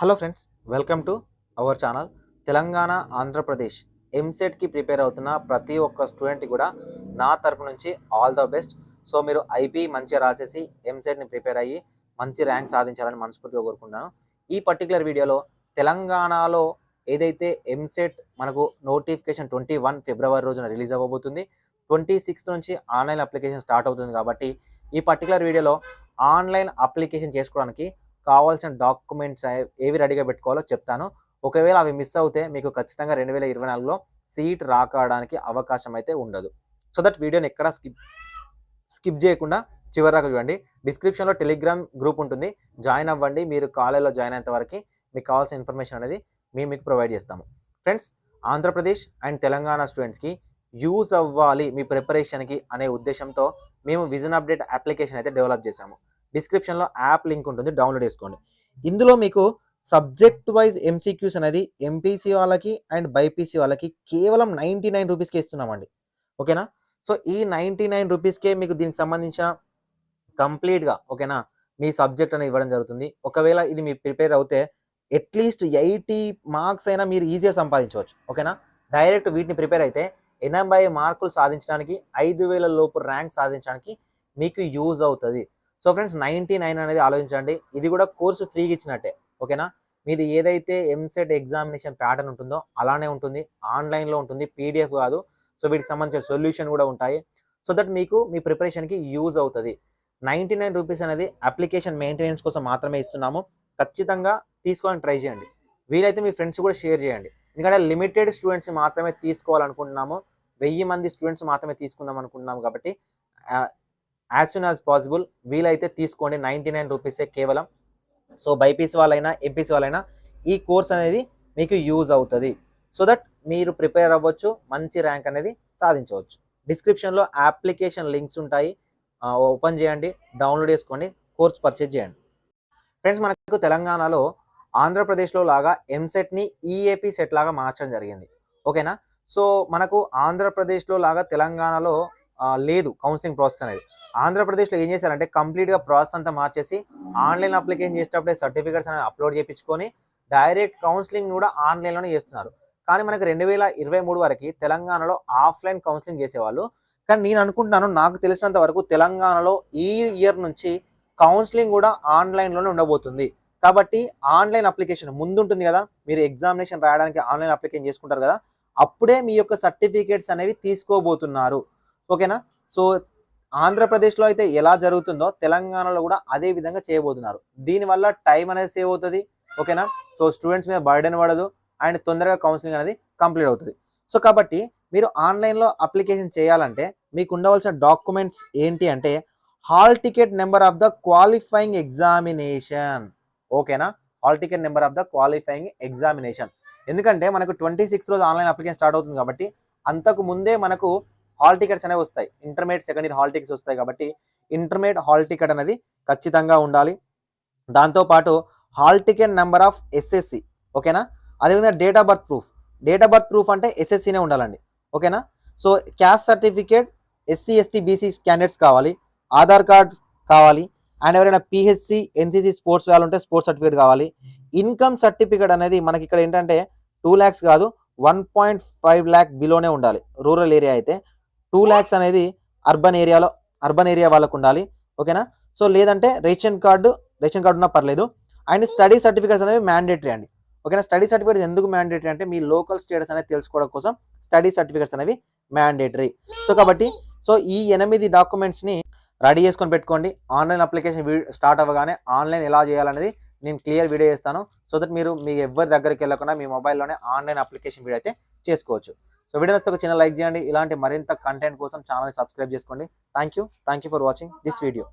Hello friends, welcome to our channel. Telangana Andhra Pradesh ఎంసెట్కి prepare అవుతున్న ప్రతి ఒక్క స్టూడెంట్కి కూడా నా తరపు నుంచి ఆల్ ద బెస్ట్. సో మీరు ఐపీ మంచిగా రాసేసి ఎంసెట్ని ప్రిపేర్ అయ్యి మంచి ర్యాంక్ సాధించాలని మనస్ఫూర్తిగా కోరుకుంటున్నాను. ఈ పర్టికులర్ వీడియోలో తెలంగాణలో ఏదైతే ఎంసెట్ మనకు నోటిఫికేషన్ 21 ఫిబ్రవరి రోజున రిలీజ్ అవ్వబోతుంది. 26 నుంచి ఆన్లైన్ అప్లికేషన్ స్టార్ట్ అవుతుంది. కాబట్టి ఈ పర్టికులర్ వీడియోలో ఆన్లైన్ అప్లికేషన్ చేసుకోవడానికి కావాల్సిన డాక్యుమెంట్స్ ఏవి రెడీగా పెట్టుకోవాలో చెప్తాను. ఒకవేళ అవి మిస్ అవుతే మీకు ఖచ్చితంగా 2024లో సీట్ రాకడానికి అవకాశం అయితే ఉండదు. సో దట్ వీడియోని ఎక్కడ స్కిప్ చేయకుండా చివరిదాకా చూడండి. డిస్క్రిప్షన్లో టెలిగ్రామ్ గ్రూప్ ఉంటుంది, జాయిన్ అవ్వండి. మీరు కాలేజ్లో జాయిన్ అయ్యేంత వరకు మీకు కావాల్సిన ఇన్ఫర్మేషన్ అనేది మీకు ప్రొవైడ్ చేస్తాము. ఫ్రెండ్స్, ఆంధ్రప్రదేశ్ అండ్ తెలంగాణ స్టూడెంట్స్కి యూజ్ అవ్వాలి మీ ప్రిపరేషన్కి అనే ఉద్దేశంతో మేము విజన్ అప్డేట్ అప్లికేషన్ అయితే డెవలప్ చేశాము. డిస్క్రిప్షన్లో యాప్ లింక్ ఉంటుంది, డౌన్లోడ్ చేసుకోండి. ఇందులో మీకు సబ్జెక్ట్ వైజ్ ఎంసీక్యూస్ అనేది ఎంపీసీ వాళ్ళకి అండ్ బైపీసీ వాళ్ళకి కేవలం 99 రూపీస్కే ఇస్తున్నామండి. ఓకేనా? సో ఈ 99 రూపీస్కే మీకు దీనికి సంబంధించిన కంప్లీట్గా ఓకేనా మీ సబ్జెక్ట్ అనేది ఇవ్వడం జరుగుతుంది. ఒకవేళ ఇది మీరు ప్రిపేర్ అవుతే అట్లీస్ట్ 80 మార్క్స్ అయినా మీరు ఈజీగా సంపాదించవచ్చు. ఓకేనా? డైరెక్ట్ వీటిని ప్రిపేర్ అయితే 80 మార్కులు సాధించడానికి 5000 లోపు ర్యాంక్ సాధించడానికి మీకు యూజ్ అవుతుంది. సో ఫ్రెండ్స్, 99 అనేది ఆలోచించండి. ఇది కూడా కోర్సు ఫ్రీగా ఇచ్చినట్టే. ఓకేనా? మీది ఏదైతే ఎంసెట్ ఎగ్జామినేషన్ ప్యాటర్న్ ఉంటుందో అలానే ఉంటుంది, ఆన్లైన్లో ఉంటుంది, పీడిఎఫ్ కాదు. సో వీటికి సంబంధించిన సొల్యూషన్ కూడా ఉంటాయి. సో దట్ మీకు మీ ప్రిపరేషన్కి యూజ్ అవుతుంది. 99 రూపీస్ అనేది అప్లికేషన్ మెయింటెనెన్స్ కోసం మాత్రమే ఇస్తున్నాము. ఖచ్చితంగా తీసుకోవాలని ట్రై చేయండి. వీలైతే మీ ఫ్రెండ్స్ కూడా షేర్ చేయండి. ఎందుకంటే లిమిటెడ్ స్టూడెంట్స్ మాత్రమే తీసుకోవాలనుకుంటున్నాము. 1000 మంది స్టూడెంట్స్ మాత్రమే తీసుకుందాం అనుకుంటున్నాము. కాబట్టి యాజ్ సూన్ యాజ్ పాసిబుల్ వీలైతే తీసుకోండి. 99 రూపీసే కేవలం. సో బైపీసీ వాళ్ళైనా ఎంపీసీ వాళ్ళైనా ఈ కోర్స్ అనేది మీకు యూజ్ అవుతుంది. సో దట్ మీరు ప్రిపేర్ అవ్వచ్చు, మంచి ర్యాంక్ అనేది సాధించవచ్చు. డిస్క్రిప్షన్లో అప్లికేషన్ లింక్స్ ఉంటాయి, ఓపెన్ చేయండి, డౌన్లోడ్ చేసుకోండి, కోర్స్ పర్చేజ్ చేయండి. ఫ్రెండ్స్, మనకు తెలంగాణలో ఆంధ్రప్రదేశ్లో లాగా ఎంసెట్ని ఈఏపీ సెట్ లాగా మార్చడం జరిగింది. ఓకేనా? సో మనకు ఆంధ్రప్రదేశ్లో లాగా తెలంగాణలో లేదు కౌన్సిలింగ్ ప్రాసెస్ అనేది. ఆంధ్రప్రదేశ్లో ఏం చేశారంటే కంప్లీట్గా ప్రాసెస్ అంతా మార్చేసి ఆన్లైన్ అప్లికేషన్ చేసేటప్పుడే సర్టిఫికేట్స్ అనేది అప్లోడ్ చేయించుకొని డైరెక్ట్ కౌన్సిలింగ్ కూడా ఆన్లైన్లోనే చేస్తున్నారు. కానీ మనకు 2023 వరకు తెలంగాణలో ఆఫ్లైన్ కౌన్సిలింగ్ చేసేవాళ్ళు. కానీ నేను అనుకుంటున్నాను, నాకు తెలిసినంత వరకు తెలంగాణలో ఈ ఇయర్ నుంచి కౌన్సిలింగ్ కూడా ఆన్లైన్లోనే ఉండబోతుంది. కాబట్టి ఆన్లైన్ అప్లికేషన్ ముందు ఉంటుంది కదా, మీరు ఎగ్జామినేషన్ రాయడానికి ఆన్లైన్ అప్లికేషన్ చేసుకుంటారు కదా, అప్పుడే మీ యొక్క సర్టిఫికేట్స్ అనేవి తీసుకోబోతున్నారు. ఓకేనా? సో ఆంధ్రప్రదేశ్లో అయితే ఎలా జరుగుతుందో తెలంగాణలో కూడా అదే విధంగా చేయబోతున్నారు. దీనివల్ల టైం అనేది సేవ్ అవుతుంది. ఓకేనా? సో స్టూడెంట్స్ మీద బర్డెన్ పడదు అండ్ తొందరగా కౌన్సిలింగ్ అనేది కంప్లీట్ అవుతుంది. సో కాబట్టి మీరు ఆన్లైన్లో అప్లికేషన్ చేయాలంటే మీకు ఉండవలసిన డాక్యుమెంట్స్ ఏంటి అంటే hall ticket number of the qualifying examination. ఓకేనా? Hall ticket number of the qualifying examination. ఎందుకంటే మనకు 26 రోజు ఆన్లైన్ అప్లికేషన్ స్టార్ట్ అవుతుంది. కాబట్టి అంతకు ముందే మనకు హాల్ టికెట్స్ అనేవి వస్తాయి. Intermediate second year hall tickets వస్తాయి. కాబట్టి ఇంటర్మీడియట్ హాల్ టికెట్ అనేది ఖచ్చితంగా ఉండాలి. దాంతోపాటు hall ticket number of SSC. ఓకేనా? అదేవిధంగా date of birth proof. Date of birth proof అంటే ఎస్ఎస్సినే ఉండాలండి. ఓకేనా? So caste certificate, SC ST BC candidates కావాలి, ఆధార్ కార్డ్ కావాలి, అండ్ ఎవరైనా పిహెచ్సి ఎన్సీసీ స్పోర్ట్స్ వాళ్ళు ఉంటే స్పోర్ట్స్ సర్టిఫికేట్ కావాలి. ఇన్కమ్ సర్టిఫికేట్ అనేది మనకి ఇక్కడ ఏంటంటే 2 lakhs కాదు, 1.5 lakh బిలోనే ఉండాలి. రూరల్ ఏరియా అయితే 2 lakhs అనేది అర్బన్ ఏరియా వాళ్ళకు ఉండాలి. ఓకేనా? సో లేదంటే రేషన్ కార్డు ఉన్నా పర్లేదు. అండ్ స్టడీ సర్టిఫికేట్స్ అనేవి మ్యాండేటరీ అండి. ఓకేనా? స్టడీ సర్టిఫికేట్స్ ఎందుకు మ్యాండేటరీ అంటే మీ లోకల్ స్టేటస్ అనేది తెలుసుకోవడం కోసం స్టడీ సర్టిఫికేట్స్ అనేవి మ్యాండేటరీ. సో కాబట్టి ఈ 8 డాక్యుమెంట్స్ని రెడీ చేసుకొని పెట్టుకోండి. ఆన్లైన్ అప్లికేషన్ స్టార్ట్ అవ్వగానే ఆన్లైన్ ఎలా చేయాలనేది నేను క్లియర్ వీడియో చేస్తాను. సో దట్ మీరు మీ ఎవరి దగ్గరికి వెళ్ళకుండా మీ మొబైల్లోనే ఆన్లైన్ అప్లికేషన్ వీడియో అయితే చేసుకోవచ్చు. సో వీడియో నచ్చితే ఒక చిన్న లైక్ చేయండి. ఇలాంటి మరింత కంటెంట్ కోసం ఛానల్ని సబ్స్క్రైబ్ చేసుకోండి. Thank you for watching this video.